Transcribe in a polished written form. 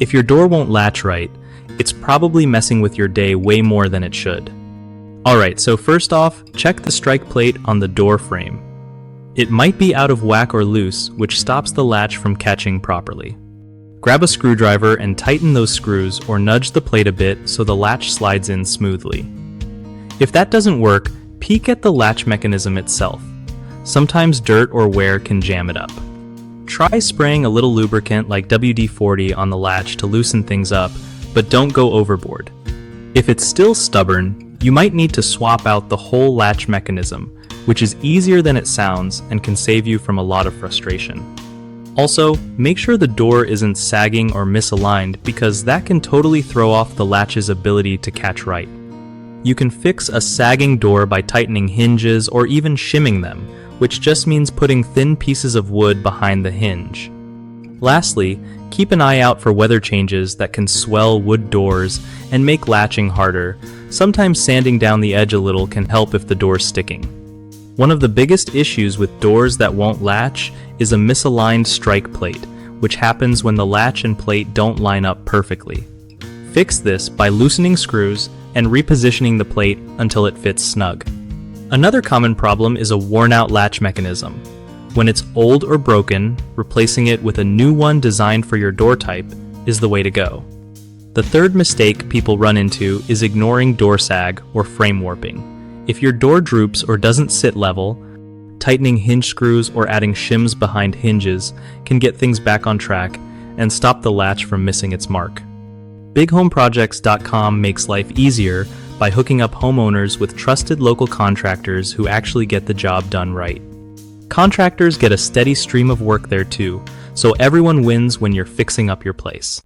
If your door won't latch right, it's probably messing with your day way more than it should. Alright, so first off, check the strike plate on the door frame. It might be out of whack or loose, which stops the latch from catching properly. Grab a screwdriver and tighten those screws or nudge the plate a bit so the latch slides in smoothly. If that doesn't work, peek at the latch mechanism itself. Sometimes dirt or wear can jam it up. Try spraying a little lubricant like WD-40 on the latch to loosen things up, but don't go overboard. If it's still stubborn, you might need to swap out the whole latch mechanism, which is easier than it sounds and can save you from a lot of frustration. Also, make sure the door isn't sagging or misaligned because that can totally throw off the latch's ability to catch right. You can fix a sagging door by tightening hinges or even shimming them, which just means putting thin pieces of wood behind the hinge. Lastly, keep an eye out for weather changes that can swell wood doors and make latching harder. Sometimes sanding down the edge a little can help if the door's sticking. One of the biggest issues with doors that won't latch is a misaligned strike plate, which happens when the latch and plate don't line up perfectly. Fix this by loosening screws and repositioning the plate until it fits snug. Another common problem is a worn-out latch mechanism. When it's old or broken, replacing it with a new one designed for your door type is the way to go. The third mistake people run into is ignoring door sag or frame warping. If your door droops or doesn't sit level, tightening hinge screws or adding shims behind hinges can get things back on track and stop the latch from missing its mark. BigHomeProjects.com makes life easier by hooking up homeowners with trusted local contractors who actually get the job done right. Contractors get a steady stream of work there too, so everyone wins when you're fixing up your place.